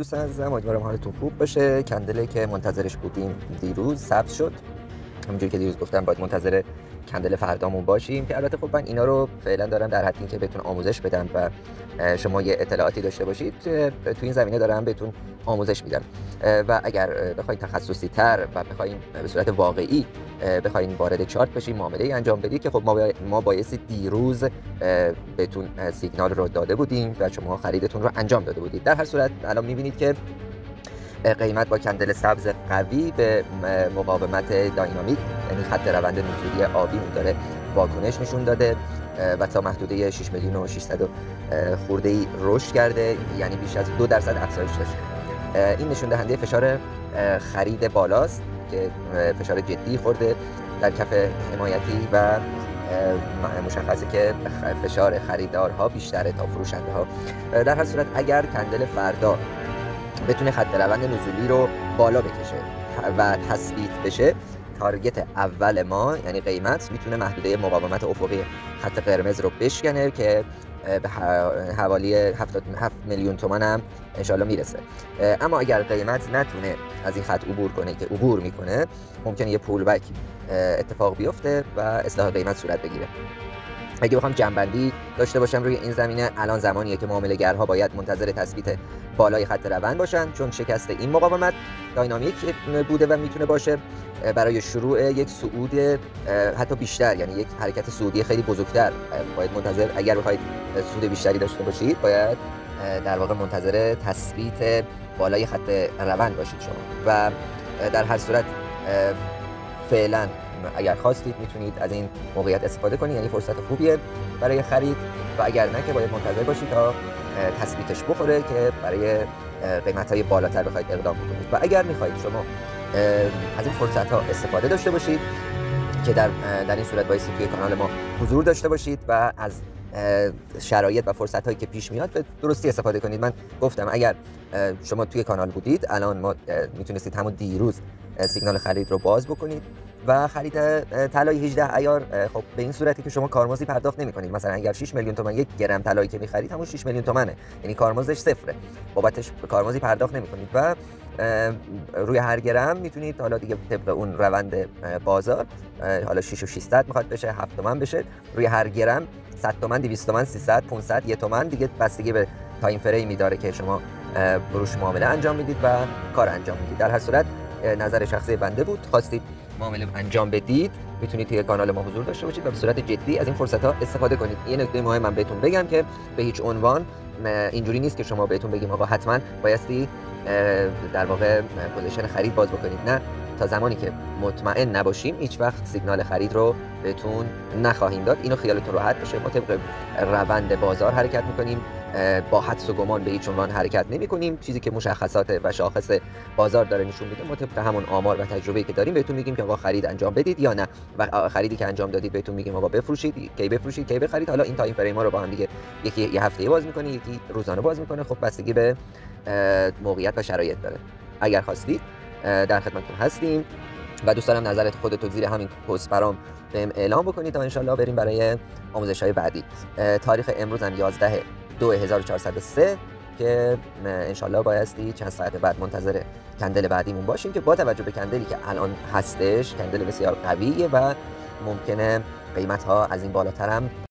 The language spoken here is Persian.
دوستان عزیزم، امیدوارم حالتون خوب باشه. کندلی که منتظرش بودیم دیروز ثبت شد. همونجوری که دیروز گفتم باید منتظر کندل فردامون باشیم که البته خب من اینا رو فعلا دارم در حد اینکه بهتون آموزش بدم و شما یه اطلاعاتی داشته باشید تو این زمینه دارم بهتون آموزش میدم. و اگر بخواید تخصصی تر و بخواید به صورت واقعی بخواید وارد چارت بشین، معامله انجام بدید که خب ما بایستی دیروز بهتون سیگنال رو داده بودیم و شما خریدتون رو انجام داده بودید. در هر صورت الان میبینید که قیمت با کندل سبز قوی به مقاومت داینامیک، یعنی خط روند نزولی آبی داره واکنش نشون داده و تا محدوده 6 میلیون و 600 خورده‌ای رشد کرده، یعنی بیش از 2% افزایش داشته. این نشون دهنده فشار خرید بالاست که فشار جدی خورده در کف حمایتی و مشخصه که فشار خریدارها بیشتره تا فروشنده ها. در هر صورت اگر کندل فردا بتونه خط روند نزولی رو بالا بکشه و تثبیت بشه، تارگت اول ما یعنی قیمت میتونه محدوده مقاومت افقی خط قرمز رو بشکنه که به حوالی 77 میلیون تومان هم انشالله میرسه. اما اگر قیمت نتونه از این خط عبور کنه که عبور میکنه، ممکنه یه پول بک اتفاق بیفته و اصلاح قیمت صورت بگیره. اگه بخوام جنبندی داشته باشم روی این زمینه، الان زمانیه که معامله‌گرها باید منتظر تثبیت بالای خط روند باشن، چون شکست این مقاومت داینامیک بوده و میتونه باشه برای شروع یک صعود حتی بیشتر، یعنی یک حرکت صعودی خیلی بزرگتر. باید منتظر، اگر بخواید سود بیشتری داشته باشید، باید در واقع منتظر تثبیت بالای خط روند باشید شما. و در هر صورت فعلا اگر خواستید میتونید از این موقعیت استفاده کنید، یعنی فرصت خوبیه برای خرید، و اگر نه که باید منتظر باشید تا تثبیتش بخوره که برای قیمت‌های بالاتر بخواید اقدام بکنید. و اگر میخواید شما از این فرصت‌ها استفاده داشته باشید، که در این صورت باید توی کانال ما حضور داشته باشید و از شرایط و فرصت‌هایی که پیش میاد به درستی استفاده کنید. من گفتم اگر شما توی کانال بودید، الان ما میتونستید همون دیروز سیگنال خرید رو باز بکنید و خرید طلای 18 عیار. خب به این صورتی که شما کارمزدی پرداخت نمی‌کنید. مثلا اگر 6 میلیون تومان یک گرم طلایی که می‌خرید همون 6 میلیون تومانه، یعنی کارمزدش صفره، بابتش کارمزدی پرداخت نمی‌کنید و روی هر گرم میتونید حالا دیگه طبق اون روند بازار، حالا 6 و 600 میخواد بشه، 7 تومن بشه، روی هر گرم 100 تومن، 200 تومن، 300، 500، 1 تومن دیگه بستگی به تایم فریمی داره که شما روش معامله انجام میدید و کار انجام میدید. در هر صورت نظر شخصی بنده بود، خواستید معامله انجام بدید میتونید توی کانال ما حضور داشته باشید و به صورت جدی از این فرصت ها استفاده کنید. یه نکته مهم من بهتون بگم که به هیچ عنوان اینجوری نیست که شما بهتون بگیم آقا حتما بایستی در واقع پوزیشن خرید باز بکنید. نه، تا زمانی که مطمئن نباشیم هیچ وقت سیگنال خرید رو بهتون نخواهیم داد. اینو خیالتون راحت باشه. ما طبق روند بازار حرکت میکنیم، با حدس و گمان به هیچ عنوان حرکت نمی‌کنیم. چیزی که مشخصات و شاخص بازار داره نشون میده، ما طبق همون آمار و تجربه‌ای که داریم بهتون میگیم که آقا خرید انجام بدید یا نه، و خریدی که انجام دادید بهتون میگیم آقا بفروشید، کی بفروشید، کی بخرید. حالا این تایم فریم ها رو با هم دیگه یکی یه هفته باز می‌کنه، یکی روزانه باز می‌کنه. خب بستگی به موقعیت و شرایط داره. اگر خواستید در خدمتتون هستیم و دوست دارم نظرت خودت زیر همین پست برام بهم اعلام بکنید تا ان شاءالله بریم برای آموزش‌های بعدی. تاریخ امروز هم 11/2403 که انشالله بایستی چند ساعت بعد منتظر کندل بعدیمون باشیم که با توجه به کندلی که الان هستش، کندل بسیار قویه و ممکنه قیمت ها از این بالاتر هم